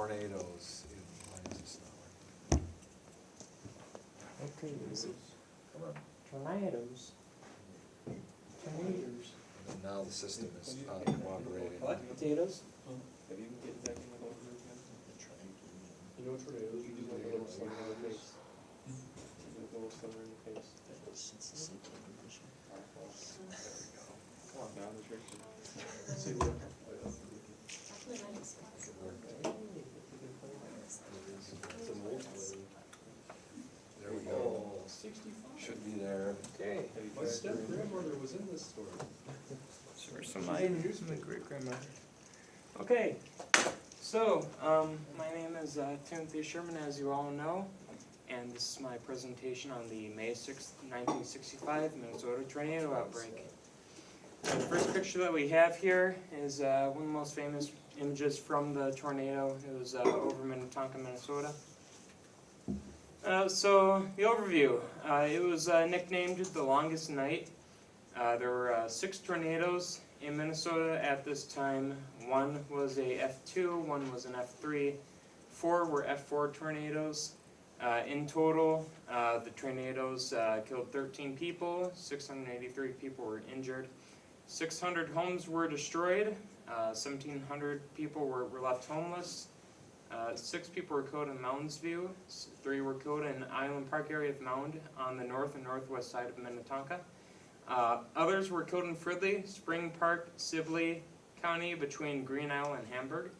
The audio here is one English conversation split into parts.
tornadoes in, why is this not working? Okay, Come on. tornadoes. Tornadoes. And now the system is not cooperating. Potatoes? Have you been getting back in the over again? You know tornadoes, you do like a little sliver in the face. Like a little sliver in the face. Come on, down the trick. See what? It's an old one. There we go. 65. Should be there. Okay. My step-grandmother was in this store. So here's some my great-grandmother. Okay, so, my name is Timothy Sherman, as you all know, and this is my presentation on the May 6th, 1965 Minnesota tornado outbreak. The first picture that we have here is one of the most famous images from the tornado. It was over Minnetonka, Minnesota. So, the overview. It was nicknamed the longest night. There were 6 tornadoes in Minnesota at this time. One was a F2, one was an F3, 4 were F4 tornadoes. In total, the tornadoes killed 13 people, 683 people were injured. 600 homes were destroyed, 1,700 people were left homeless. 6 people were killed in Mounds View, 3 were killed in Island Park area of Mound on the north and northwest side of Minnetonka. Others were killed in Fridley, Spring Park, Sibley County between Green Isle and Hamburg.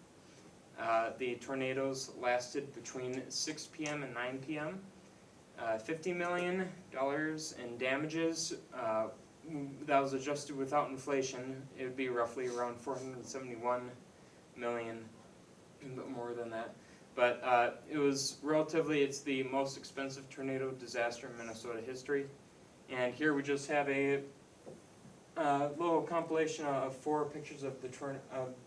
The tornadoes lasted between 6 p.m. and 9 p.m. $50 million in damages. That was adjusted without inflation. It would be roughly around $471 million, a bit more than that. But it was relatively, it's the most expensive tornado disaster in Minnesota history. And here we just have a little compilation of 4 pictures of the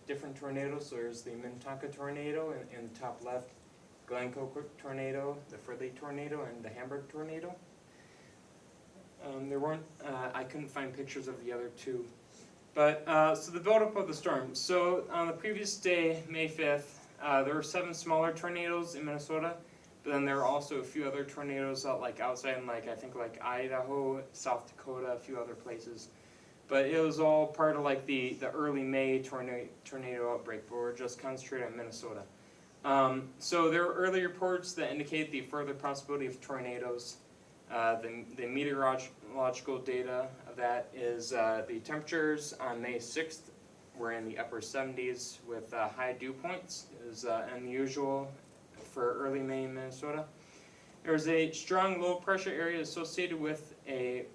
different tornadoes. So there's the Minnetonka tornado in the top left, Glencoe tornado, the Fridley tornado, and the Hamburg tornado. There weren't, I couldn't find pictures of the other 2. But, so the buildup of the storm. So on the previous day, May 5th, there were 7 smaller tornadoes in Minnesota. But then there were also a few other tornadoes out, like outside in I think Idaho, South Dakota, a few other places. But it was all part of like the early May tornado outbreak, but we're just concentrated on Minnesota. So there were early reports that indicate the further possibility of tornadoes. The meteorological data of that is the temperatures on May 6th were in the upper 70s with high dew points. It was unusual for early May in Minnesota. There was a strong low pressure area associated with a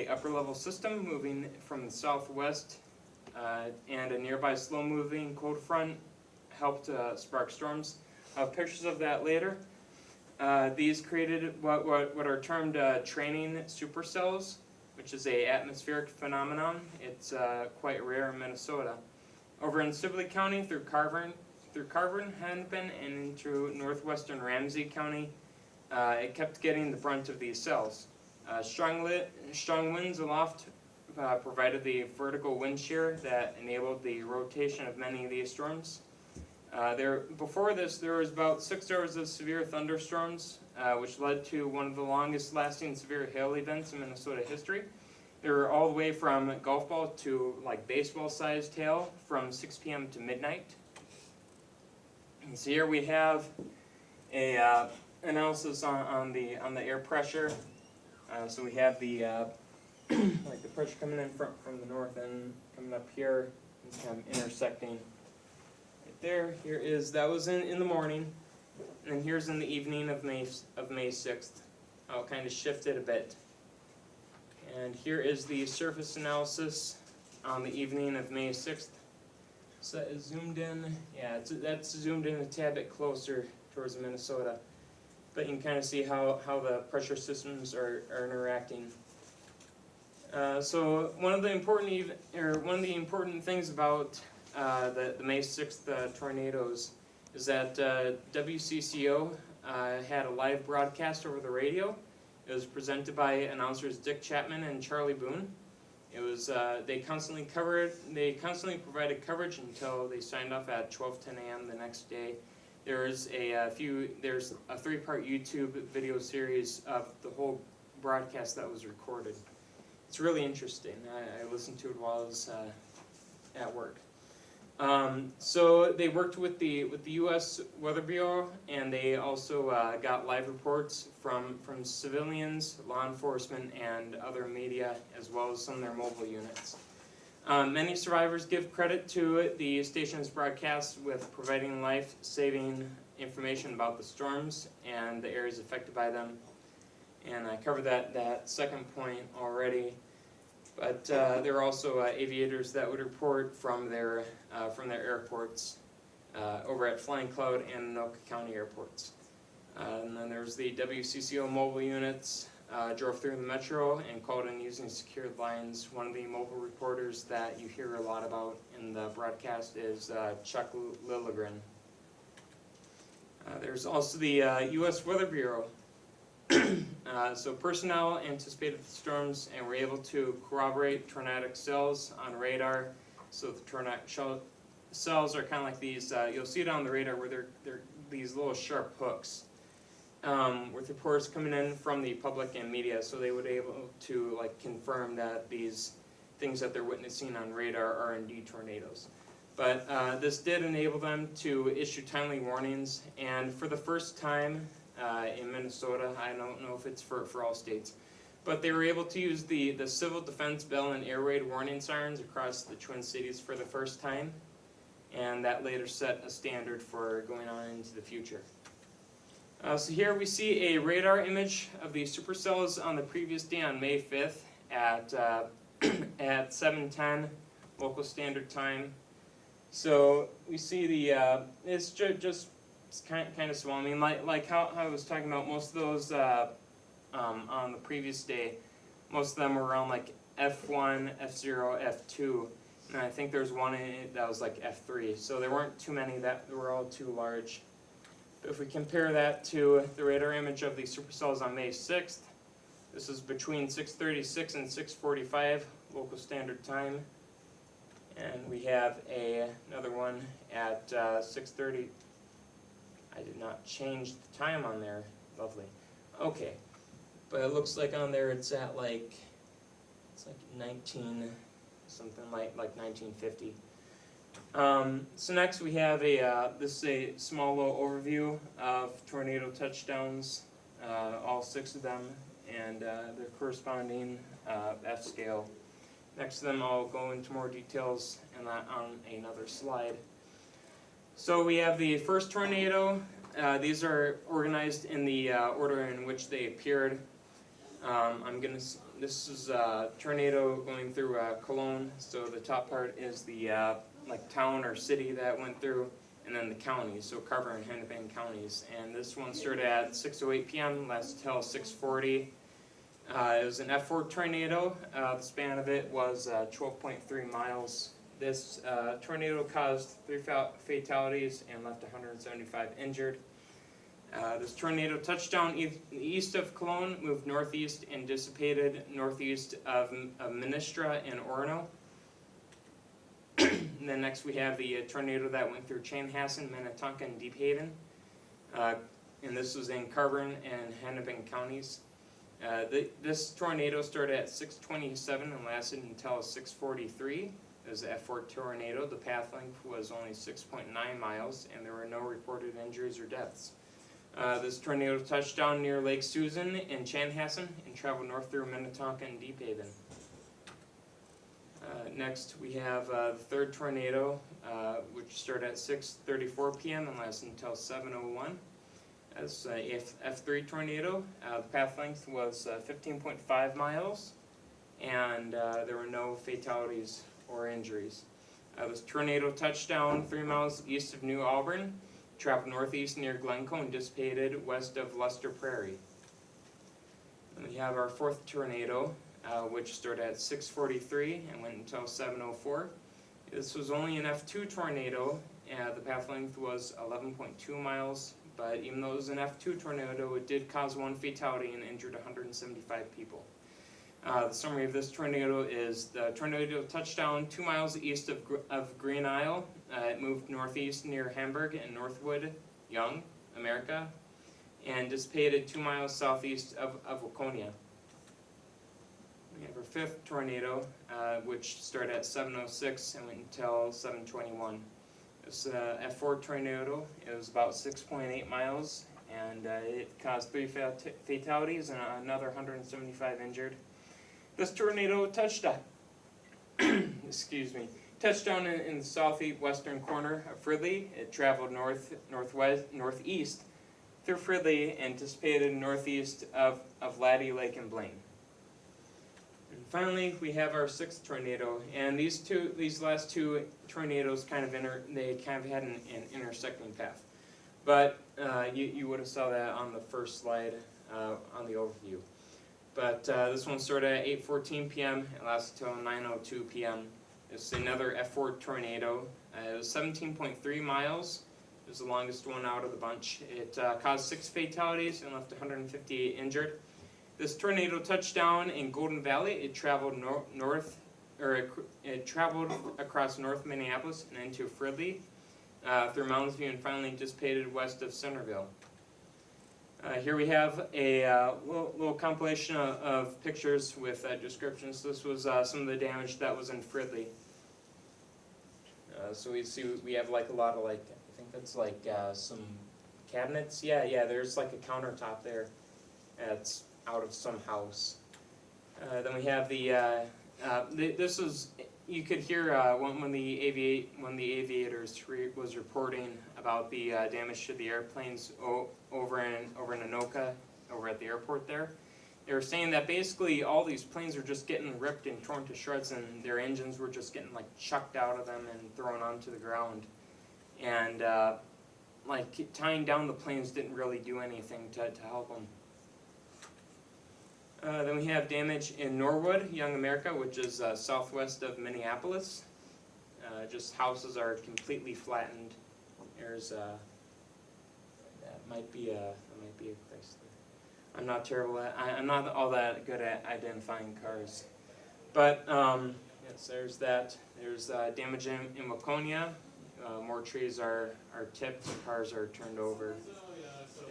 upper level system moving from the southwest, and a nearby slow moving cold front helped spark storms. Pictures of that later. These created what are termed training supercells, which is a atmospheric phenomenon. It's quite rare in Minnesota. Over in Sibley County through Carver, Hennepin, and into northwestern Ramsey County, it kept getting the brunt of these cells. Strong winds aloft provided the vertical wind shear that enabled the rotation of many of these storms. Before this, there was about 6 hours of severe thunderstorms, which led to one of the longest lasting severe hail events in Minnesota history. They were all the way from golf ball to like baseball sized hail from 6 p.m. to midnight. And so here we have a analysis on the air pressure. So we have the like the pressure coming in from the north and coming up here and kind of intersecting right there. That was in the morning, and then here's in the evening of May 6th. I'll kind of shift it a bit. And here is the surface analysis on the evening of May 6th. So that is zoomed in. Yeah, that's zoomed in a tad bit closer towards Minnesota. But you can kind of see how the pressure systems are interacting. So one of the important things about the May 6th tornadoes is that WCCO had a live broadcast over the radio. It was presented by announcers Dick Chapman and Charlie Boone. It was they constantly provided coverage until they signed off at 12:10 a.m. the next day. there's a 3-part YouTube video series of the whole broadcast that was recorded. It's really interesting. I listened to it while I was at work. So they worked with the U.S. Weather Bureau, and they also got live reports from civilians, law enforcement, and other media, as well as some of their mobile units. Many survivors give credit to the station's broadcast with providing life-saving information about the storms and the areas affected by them. And I covered that second point already. But there are also aviators that would report from their airports over at Flying Cloud and Anoka County airports. And then there's the WCCO mobile units, drove through the metro and called in using secured lines. One of the mobile reporters that you hear a lot about in the broadcast is Chuck Lilligren. There's also the U.S. Weather Bureau. So personnel anticipated the storms and were able to corroborate tornadic cells on radar. So the tornadic cells are kind of like these, you'll see it on the radar where they're these little sharp hooks. With reports coming in from the public and media, so they would be able to confirm that these things that they're witnessing on radar are indeed tornadoes. But this did enable them to issue timely warnings, and for the first time in Minnesota, I don't know if it's for all states, but they were able to use the Civil Defense Bell and air raid warning sirens across the Twin Cities for the first time, and that later set a standard for going on into the future. So here we see a radar image of the supercells on the previous day on May 5th at 7:10 local standard time. So we see the it's just kind of small. I mean, like how I was talking about, most of those on the previous day, most of them were around like F1, F0, F2, and I think there's one in it that was like F3. So there weren't too many that were all too large. But if we compare that to the radar image of the supercells on May 6th, this is between 6:36 and 6:45 local standard time. And we have another one at 6:30. I did not change the time on there. Lovely. Okay. But it looks like on there it's at it's like 19, something like 1950. So next we have this is a small little overview of tornado touchdowns, all 6 of them, and their corresponding F scale. Next to them I'll go into more details and that on another slide. So we have the first tornado. These are organized in the order in which they appeared. This is a tornado going through Cologne. So the top part is the town or city that went through, and then the counties, so Carver and Hennepin counties. And this one started at 6:08 p.m., lasted till 6:40. It was an F4 tornado. The span of it was 12.3 miles. This tornado caused 3 fatalities and left 175 injured. This tornado touched down east of Cologne, moved northeast, and dissipated northeast of Ministra and Orono. And then next we have the tornado that went through Chanhassen, Minnetonka, and Deep Haven. And this was in Carver and Hennepin counties. This tornado started at 6:27 and lasted until 6:43. It was an F4 tornado. The path length was only 6.9 miles, and there were no reported injuries or deaths. This tornado touched down near Lake Susan in Chanhassen and traveled north through Minnetonka and Deep Haven. Next, we have the third tornado, which started at 6:34 p.m. and lasted until 7:01. That's a F3 tornado. The path length was 15.5 miles, and there were no fatalities or injuries. This tornado touched down 3 miles east of New Auburn, traveled northeast near Glencoe, and dissipated west of Luster Prairie. And we have our fourth tornado, which started at 6:43 and went until 7:04. This was only an F2 tornado, and the path length was 11.2 miles, but even though it was an F2 tornado, it did cause 1 fatality and injured 175 people. The summary of this tornado is the tornado touched down 2 miles east of Green Isle. It moved northeast near Hamburg and Northwood, Young America, and dissipated 2 miles southeast of Waconia. We have our fifth tornado, which started at 7:06 and went until 7:21. It was a F4 tornado. It was about 6.8 miles, and it caused 3 fatalities and another 175 injured. This tornado touched down, touched down in the southwestern corner of Fridley. It traveled northeast through Fridley and dissipated northeast of Laddie Lake and Blaine. And finally, we have our sixth tornado, and these last two tornadoes kind of had an intersecting path. But you would have saw that on the first slide on the overview. But this one started at 8:14 p.m. and lasted until 9:02 p.m. It's another F4 tornado. It was 17.3 miles. It was the longest one out of the bunch. It caused 6 fatalities and left 158 injured. This tornado touched down in Golden Valley. It traveled it traveled across North Minneapolis and into Fridley, through Mounds View, and finally dissipated west of Centerville. Here we have a little compilation of pictures with descriptions. This was some of the damage that was in Fridley. So we have like a lot of I think that's like some cabinets. Yeah, there's like a countertop there. That's out of some house. Then we have this is, you could hear when the aviators was reporting about the damage to the airplanes over in Anoka, over at the airport there. They were saying that basically all these planes were just getting ripped and torn to shreds, and their engines were just getting chucked out of them and thrown onto the ground. And tying down the planes didn't really do anything to help them. Then we have damage in Norwood, Young America, which is southwest of Minneapolis. Just houses are completely flattened. There's that might be a Chrysler. I'm not terrible at. I'm not all that good at identifying cars. But yes, there's that. There's damage in Waconia. More trees are tipped. Cars are turned over.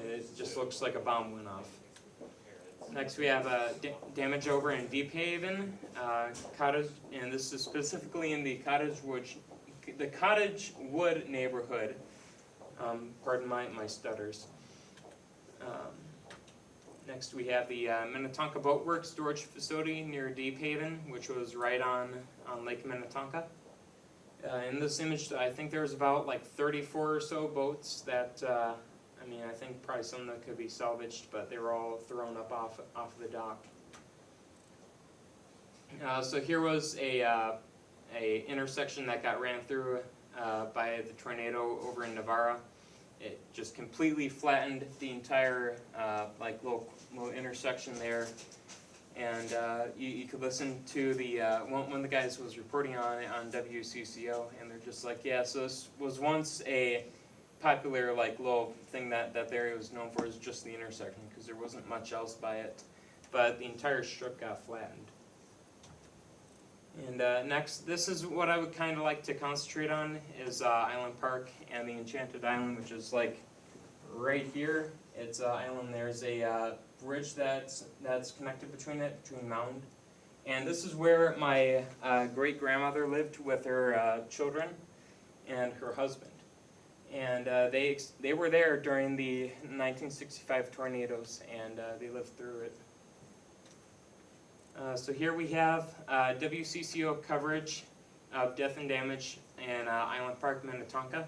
It just looks like a bomb went off. Next, we have damage over in Deep Haven, Cottage, and this is specifically in the Cottage Wood neighborhood. Pardon my stutters. Next, we have the Minnetonka Boat Works storage facility near Deep Haven, which was right on Lake Minnetonka. In this image, I think there was about 34 or so boats that. I think probably some that could be salvaged, but they were all thrown up off the dock. So here was a intersection that got ran through by the tornado over in Navarra. It just completely flattened the entire little intersection there, and you could listen to the one of the guys was reporting on it on WCCO, and they're just like, yeah, so this was once a popular little thing that the area was known for, is just the intersection, because there wasn't much else by it, but the entire strip got flattened. And next, this is what I would kind of like to concentrate on, is Island Park and the Enchanted Island, which is right here. It's island. There's a bridge that's connected between Mound, and this is where my great grandmother lived with her children and her husband. And they were there during the 1965 tornadoes, and they lived through it. So here we have WCCO coverage of death and damage in Island Park, Minnetonka.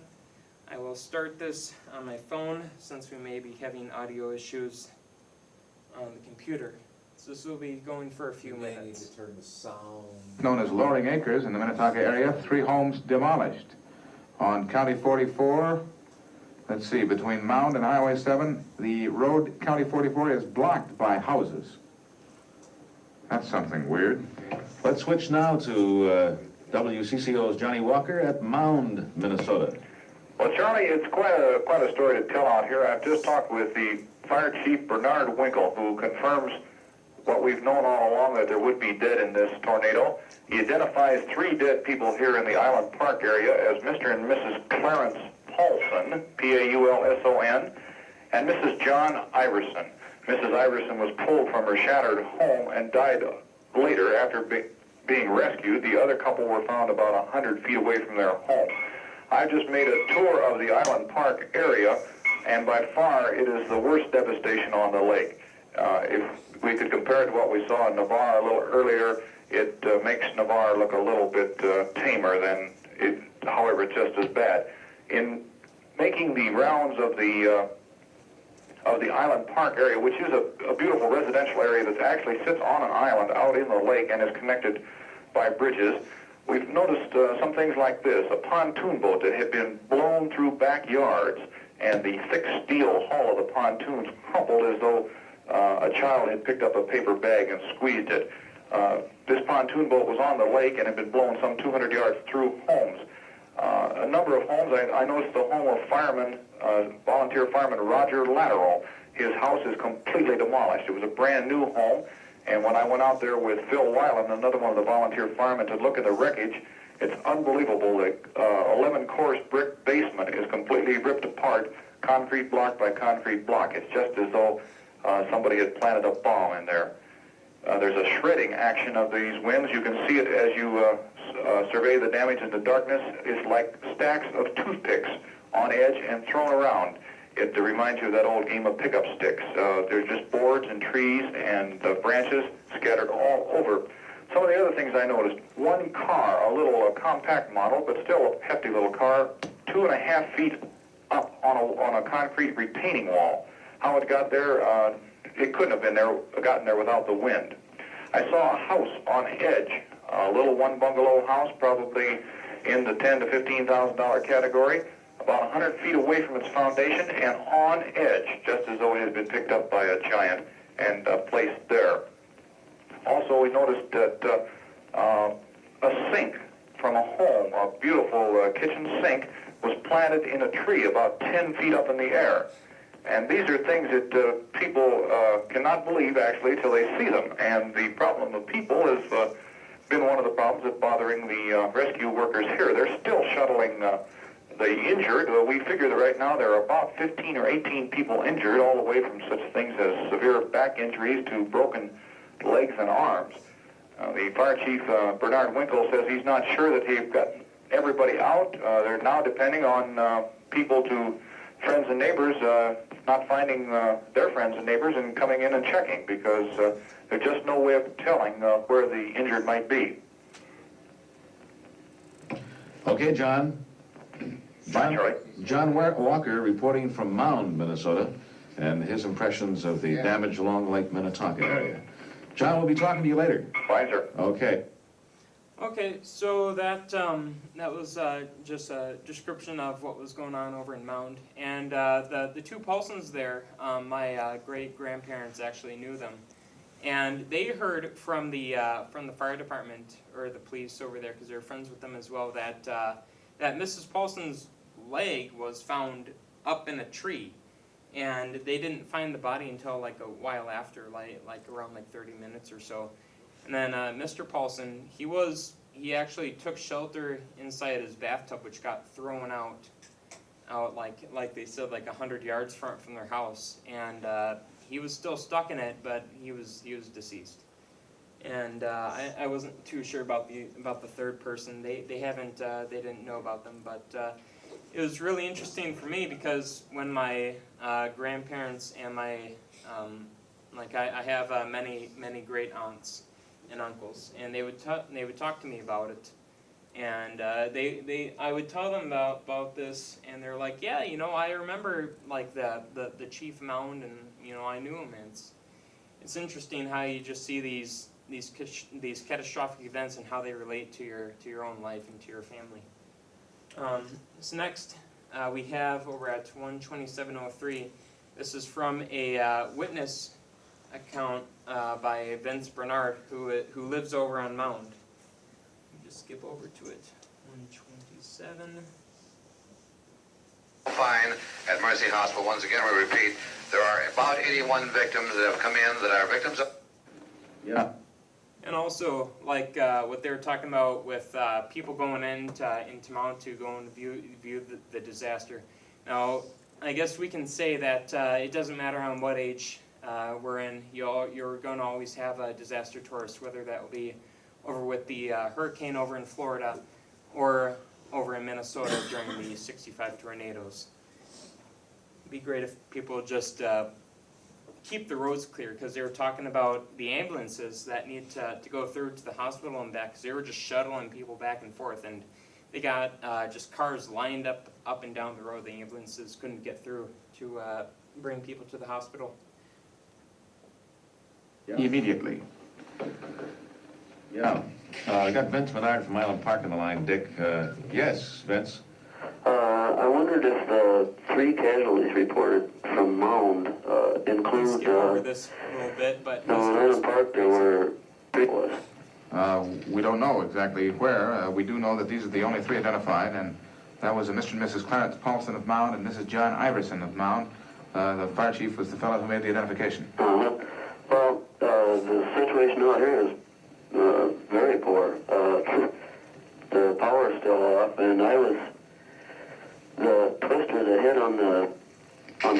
I will start this on my phone since we may be having audio issues on the computer. So this will be going for a few minutes. You may need to turn the sound. Known as Loring Acres in the Minnetonka area, 3 homes demolished. On County 44, let's see, between Mound and Highway 7, the road, County 44, is blocked by houses. That's something weird. Let's switch now to WCCO's Johnny Walker at Mound, Minnesota. Well, Charlie, it's quite a story to tell out here. I've just talked with the Fire Chief Bernard Winkle, who confirms what we've known all along, that there would be dead in this tornado. He identifies 3 dead people here in the Island Park area as Mr. and Mrs. Clarence Paulson, Paulson, and Mrs. John Iverson. Mrs. Iverson was pulled from her shattered home and died later after being rescued. The other couple were found about 100 feet away from their home. I just made a tour of the Island Park area, and by far it is the worst devastation on the lake. If we could compare it to what we saw in Navarre a little earlier, it makes Navarre look a little bit tamer than it, however, it's just as bad. In making the rounds of the Island Park area, which is a beautiful residential area that actually sits on an island out in the lake and is connected by bridges, we've noticed some things like this. A pontoon boat that had been blown through backyards, and the thick steel hull of the pontoons crumpled as though a child had picked up a paper bag and squeezed it. This pontoon boat was on the lake and had been blown some 200 yards through homes. A number of homes, I noticed the home of fireman, volunteer fireman Roger Lateral. His house is completely demolished. It was a brand new home, and when I went out there with Phil Weiland, another one of the volunteer firemen, to look at the wreckage, it's unbelievable. The 11-course brick basement is completely ripped apart, concrete block by concrete block. It's just as though somebody had planted a bomb in there. There's a shredding action of these winds. You can see it as you survey the damage in the darkness. It's like stacks of toothpicks on edge and thrown around. It reminds you of that old game of pickup sticks. There's just boards and trees and branches scattered all over. Some of the other things I noticed, one car, a little compact model, but still a hefty little car, 2.5 feet up on a concrete retaining wall. How it got there, it couldn't have gotten there without the wind. I saw a house on edge, a little one bungalow house, probably in the $10,000 to $15,000 category, about 100 feet away from its foundation and on edge, just as though it had been picked up by a giant and placed there. Also, we noticed that a sink from a home, a beautiful kitchen sink, was planted in a tree about 10 feet up in the air. And these are things that people cannot believe, actually, till they see them. And the problem of people has been one of the problems that's bothering the rescue workers here. They're still shuttling the injured. We figure that right now there are about 15 or 18 people injured, all the way from such things as severe back injuries to broken legs and arms. The fire chief, Bernard Winkle, says he's not sure that they've got everybody out. They're now depending on people friends and neighbors not finding their friends and neighbors and coming in and checking, because there's just no way of telling where the injured might be. Okay, John. Charlie. John Walker reporting from Mound, Minnesota, and his impressions of the damage along Lake Minnetonka area. John, we'll be talking to you later. Fine, sir. Okay. Okay, so that was just a description of what was going on over in Mound, and the two Paulsons there, my great-grandparents actually knew them, and they heard from the fire department or the police over there, because they were friends with them as well, that Mrs. Paulson's leg was found up in a tree, and they didn't find the body until like a while after, like around 30 minutes or so. And then Mr. Paulson, he actually took shelter inside his bathtub, which got thrown out like they said, 100 yards from their house, and he was still stuck in it, but he was deceased. And I wasn't too sure about the third person. They didn't know about them, but it was really interesting for me, because when my grandparents and my I have many great aunts and uncles, and they would talk to me about it, and I would tell them about this, and they're like, yeah, I remember the chief Mound, and I knew him. And it's interesting how you just see these catastrophic events and how they relate to your own life and to your family. So next we have over at 12703. This is from a witness account by Vince Bernard, who lives over on Mound. Let me just skip over to it. 127. Fine at Mercy Hospital. Once again, we repeat, there are about 81 victims that have come in that are victims of... Yeah. And also, like what they were talking about with people going into Mount to go and view the disaster. Now, I guess we can say that it doesn't matter on what age we're in. You're going to always have a disaster tourist, whether that will be over with the hurricane over in Florida or over in Minnesota during the 65 tornadoes. It'd be great if people just keep the roads clear, because they were talking about the ambulances that need to go through to the hospital and back, because they were just shuttling people back and forth, and they got just cars lined up and down the road. The ambulances couldn't get through to bring people to the hospital. Immediately. Yeah. I got Vince Menard from Island Park on the line, Dick. Yes, Vince? I wondered if the 3 casualties reported from Mound include... Skip over this a little bit, but... No, in Island Park there were 3 was. We don't know exactly where. We do know that these are the only 3 identified, and that was Mr. and Mrs. Clarence Paulson of Mound and Mrs. John Iverson of Mound. The fire chief was the fellow who made the identification. Well, the situation out here is very poor. The power's still off, and the twister that hit on the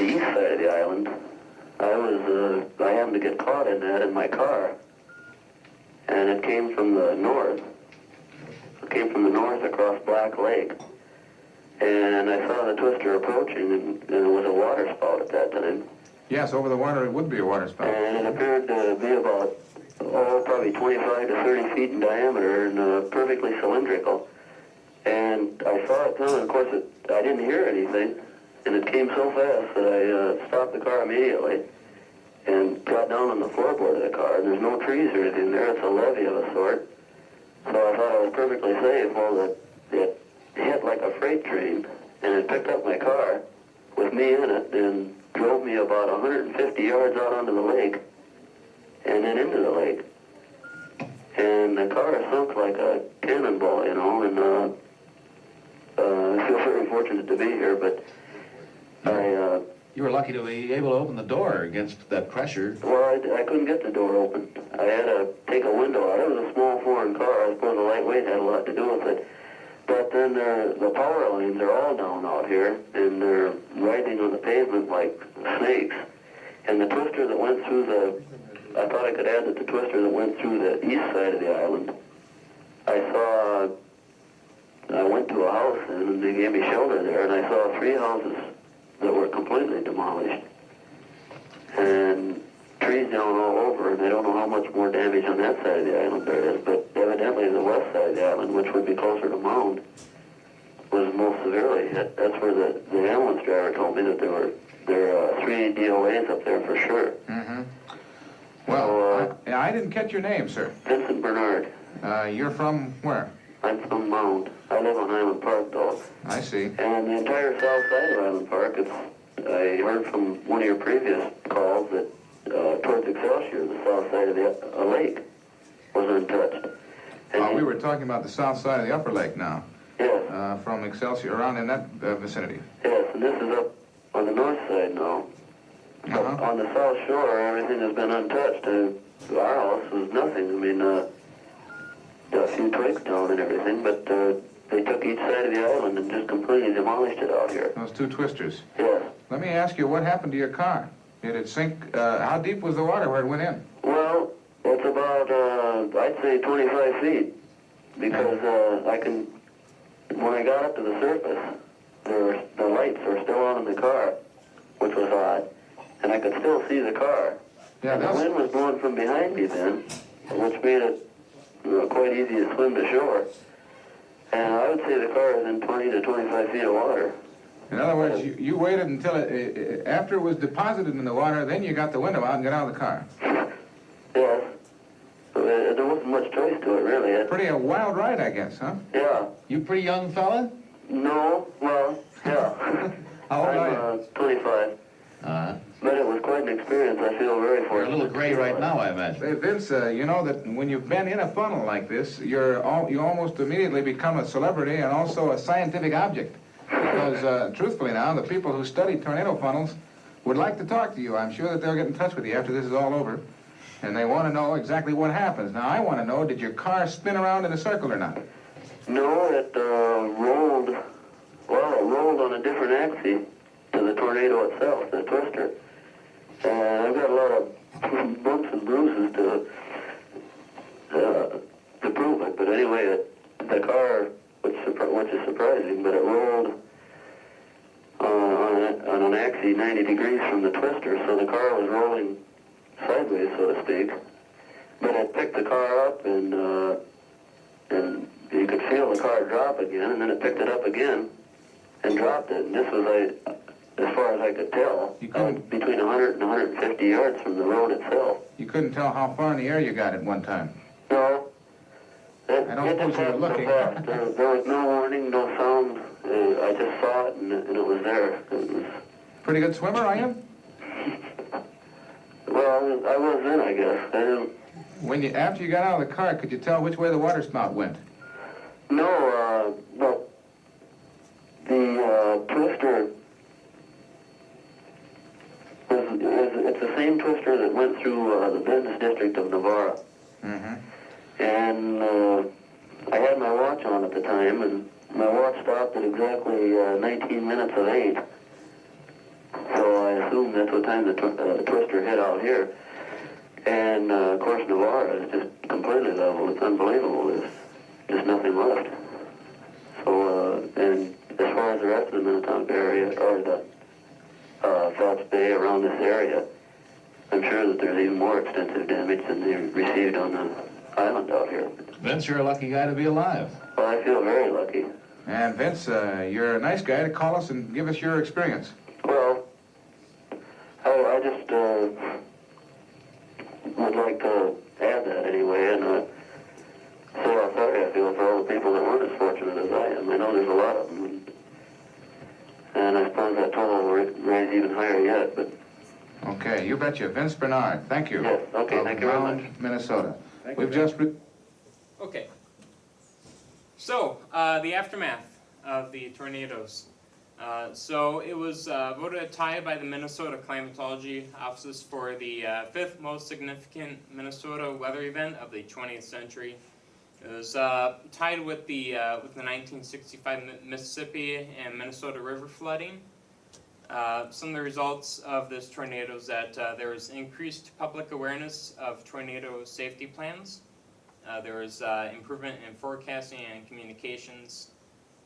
east side of the island, I happened to get caught in that in my car, and it came from the north. It came from the north across Black Lake, and I saw the twister approaching, and it was a water spout at that time. Yes, over the water it would be a water spout. And it appeared to be about, probably 25 to 30 feet in diameter and perfectly cylindrical. And I saw it coming, of course I didn't hear anything, and it came so fast that I stopped the car immediately and got down on the floorboard of the car. And there's no trees or anything there, it's a levee of a sort. So I thought I was perfectly safe. Well, it hit like a freight train, and it picked up my car with me in it and drove me about 150 yards out onto the lake and then into the lake. And the car sunk like a cannonball, you know, and I feel very fortunate to be here, but You were lucky to be able to open the door against that pressure. well, I couldn't get the door open. I had to take a window out. It was a small foreign car. I suppose the lightweight had a lot to do with it. But then the power lines are all down out here, and they're riding on the pavement like snakes. And the twister that went through I thought I could add that the twister that went through the east side of the island, I went to a house, and they gave me shelter there, and I saw 3 houses that were completely demolished. And trees down all over, and I don't know how much more damage on that side of the island there is, but evidently the west side of the island, which would be closer to Mound, was most severely hit. That's where the ambulance driver told me that there are 3 DOAs up there for sure. Mm-hmm. Well, I didn't catch your name, sir. Vincent Bernard. You're from where? I'm from Mound. I live on Island Park, though. I see. And the entire south side of Island Park, I heard from one of your previous calls that towards Excelsior, the south side of the lake was untouched. And We were talking about the south side of the upper lake now. Yes. From Excelsior, around in that vicinity. Yes, and this is up on the north side now. So on the south shore, everything has been untouched. Our house was nothing. I mean, a few twigs down and everything, but they took each side of the island and just completely demolished it out here. Those 2 twisters. Yes. Let me ask you, what happened to your car? Did it sink? How deep was the water where it went in? Well, it's about, I'd say 25 feet, because when I got up to the surface, the lights were still on in the car, which was odd, and I could still see the car. Yeah, And the wind was blowing from behind me then, which made it quite easy to swim to shore. And I would say the car is in 20 to 25 feet of water. In other words, you waited until after it was deposited in the water, then you got the window out and got out of the car. Yes. There wasn't much choice to it, really. Pretty a wild ride, I guess, huh? Yeah. You pretty young fella? No, well, yeah. How old are I'm 25. But it was quite an experience. I feel very You're fortunate. a little gray right now, I imagine. Hey, Vince, you know that when you've been in a funnel like this, you almost immediately become a celebrity and also a scientific object. Because, truthfully now, the people who study tornado funnels would like to talk to you. I'm sure that they'll get in touch with you after this is all over. And they want to know exactly what happens. Now, I want to know, did your car spin around in a circle or not? No, it rolled, well, it rolled on a different axis to the tornado itself, the twister. And I've got a lot of bumps and bruises to prove it. But anyway, the car, which is surprising, but it rolled on an axis 90 degrees from the twister, so the car was rolling sideways, so to speak. But it picked the car up, and you could feel the car drop again, and then it picked it up again and dropped it. And this was, as far as I could tell, between 100 and 150 yards from the road itself. You couldn't tell how far in the air you got at one time? No. I don't suppose you were looking. There was no warning, no sound. I just saw it, and it was there. It was... Pretty good swimmer, are you? Well, I was then, I guess. I didn't... After you got out of the car, could you tell which way the water spout went? No, well, the twister it's the same twister that went through the business district of Navarra. Mm-hmm. And I had my watch on at the time, and my watch stopped at exactly 19 minutes of 8. So I assume that's what time the twister hit out here. And of course Navarra is just completely level. It's unbelievable. There's just nothing left. So, and as far as the rest of the Minnetonka area, or the Phelps Bay around this area, I'm sure that there's even more extensive damage than they received on the island out here. Vince, you're a lucky guy to be alive. Well, I feel very lucky. And Vince, you're a nice guy to call us and give us your experience. Well, I just would like to add that anyway, and say how sorry I feel for all the people that weren't as fortunate as I am. I know there's a lot of them, and I suppose that total will raise even higher yet, but... Okay, you betcha. Vince Bernard, thank you. Yes, okay, thank you very much. Minnesota. Thank We've you. just... Okay. So, the aftermath of the tornadoes. So it was voted a tie by the Minnesota Climatology Office for the fifth most significant Minnesota weather event of the 20th century. It was tied with the 1965 Mississippi and Minnesota River flooding. Some of the results of this tornado is that there was increased public awareness of tornado safety plans. There was improvement in forecasting and communications,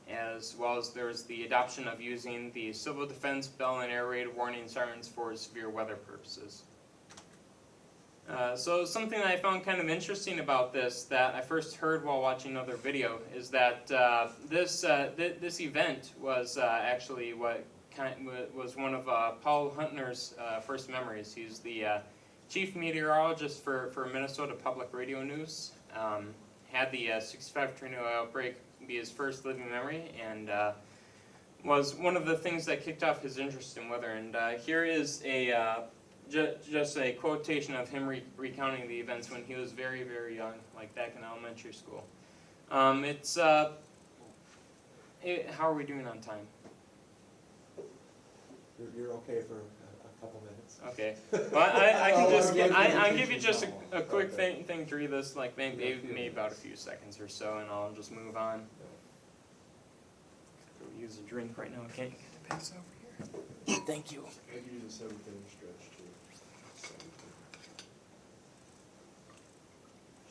as well as there was the adoption of using the civil defense bell and air raid warning sirens for severe weather purposes. So something that I found kind of interesting about this that I first heard while watching another video is that this event was actually what was one of Paul Huntner's first memories. He's the chief meteorologist for Minnesota Public Radio News. Had the 65 tornado outbreak be his first living memory, and was one of the things that kicked off his interest in weather. And here is a just a quotation of him recounting the events when he was very, very young, like back in elementary school. How are we doing on time? You're okay for a couple minutes. Okay. Well, I can just I'll give you just a quick thing to read this, like maybe about a few seconds or so, and I'll just move on. Go use a drink right now. I can't get the pass over here. Thank you. I could use a 7 thing stretch too.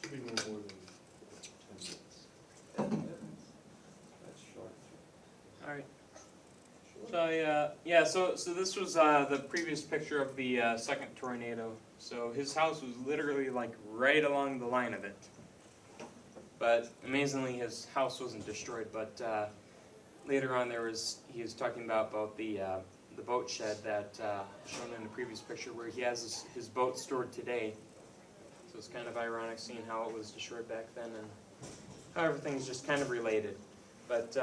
Should be no more than 10 minutes. 10 minutes. That's short. All right. So so this was the previous picture of the second tornado. So his house was literally like right along the line of it. But amazingly, his house wasn't destroyed. But later on, he was talking about the boat shed that shown in the previous picture, where he has his boat stored today. So it's kind of ironic seeing how it was destroyed back then and how everything's just kind of related. But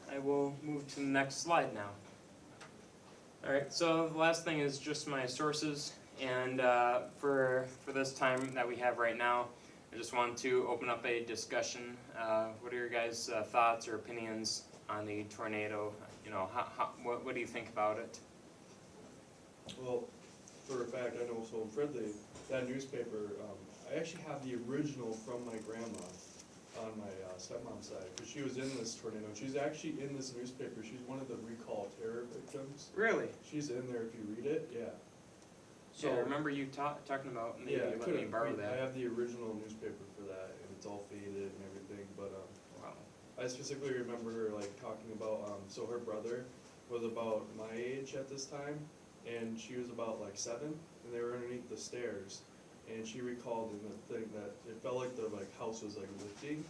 I will move to the next slide now. Alright, so the last thing is just my sources, and for this time that we have right now, I just want to open up a discussion. What are your guys' thoughts or opinions on the tornado? You know, what do you think about it? Well, for a fact, I know, so in Fridley, that newspaper, I actually have the original from my grandma on my stepmom's side, because she was in this tornado. She's actually in this newspaper. She's one of the recall terror victims. Really? She's in there if you read it, yeah. So I remember you talking about maybe Yeah, you let me borrow I that. have the original newspaper for that, and it's all faded and everything, but, Wow. I specifically remember her like talking about, so her brother was about my age at this time, and she was about like 7, and they were underneath the stairs, and she recalled in the thing that it felt like the like house was like lifting,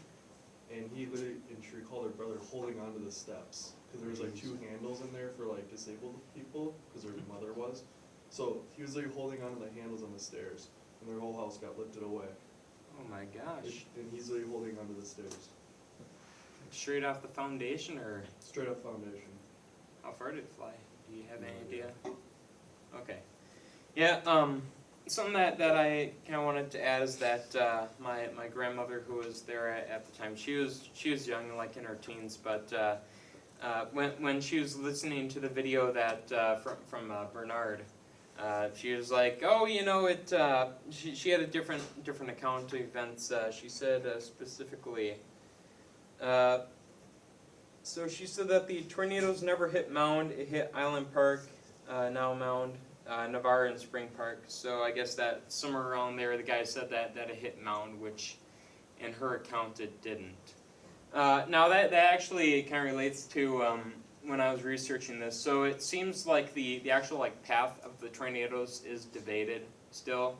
and she recalled her brother holding onto the steps, cause there was like 2 handles in there for like disabled people, cause her mother was, so he was like holding onto the handles on the stairs, and their whole house got lifted away, Oh my gosh. and he's like holding onto the stairs, Straight off the foundation, or straight up foundation. how far did it fly? Do you have any idea? Okay. Yeah, something that I kind of wanted to add is that my grandmother, who was there at the time, she was young, like in her teens, but when she was listening to the video that from Bernard, she was like, oh, you know, she had a different account of events. She said specifically. So she said that the tornadoes never hit Mound, it hit Island Park, now Mound, Navarre and Spring Park. So I guess that somewhere around there the guy said that it hit Mound, which in her account it didn't. Now that actually kind of relates to when I was researching this. So it seems like the actual like path of the tornadoes is debated still,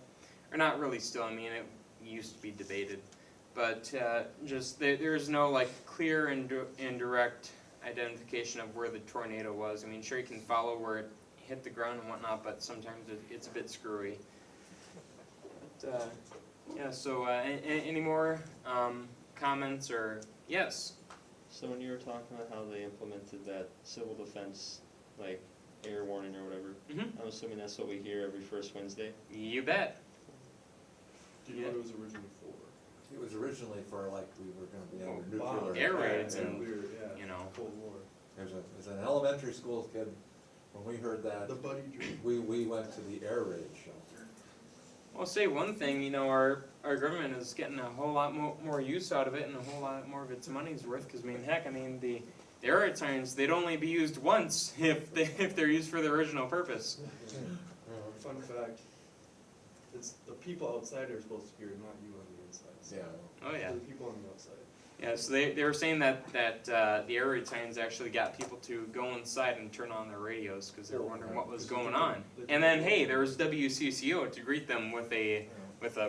or not really still, I mean it used to be debated. But just there's no like clear and direct identification of where the tornado was. I mean, sure you can follow where it hit the ground and whatnot, but sometimes it's a bit screwy. But, yeah. So any more comments or yes? So when you were talking about how they implemented that civil defense, like air warning or whatever, Mm-hmm. I'm assuming that's what we hear every first Wednesday? You bet. Do you know what it was originally for? It was originally for like, we were gonna be under Bombs. nuclear. Air raids attack. and, Yeah, you know. Cold War. There's an elementary school kid, when we heard that, The buddy dream. we went to the air raid shelter. I'll say one thing, you know, our government is getting a whole lot more use out of it, and a whole lot more of its money's worth. Because I mean, heck, I mean the air raid sirens, they'd only be used once if they're used for the original purpose. Fun fact, it's the people outside are supposed to hear, not you on the inside. So Yeah. Oh yeah. The people on the outside. Yeah, so they were saying that the air raid sirens actually got people to go inside and turn on their radios because they were wondering what was going on. And then hey, there was WCCO to greet them with a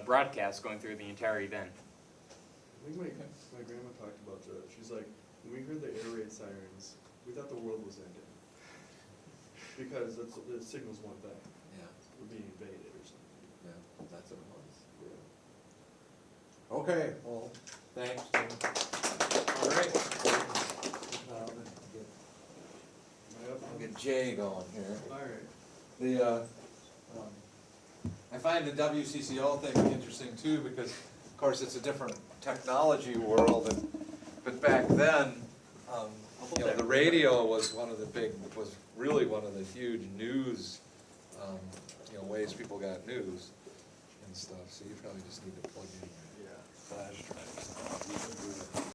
broadcast going through the entire event. I think my grandma talked about that. She's like, when we heard the air raid sirens, we thought the world was ending. Because the signal's one thing. Yeah, We're being invaded or something. yeah, that's what it was. Okay, well, thanks. All right. I'll get Jay going here. Alright. I find the WCCO thing interesting too, because of course it's a different technology world, but back then, the radio was really one of the huge news, ways people got news and stuff, so you probably just need to plug in your flash drive.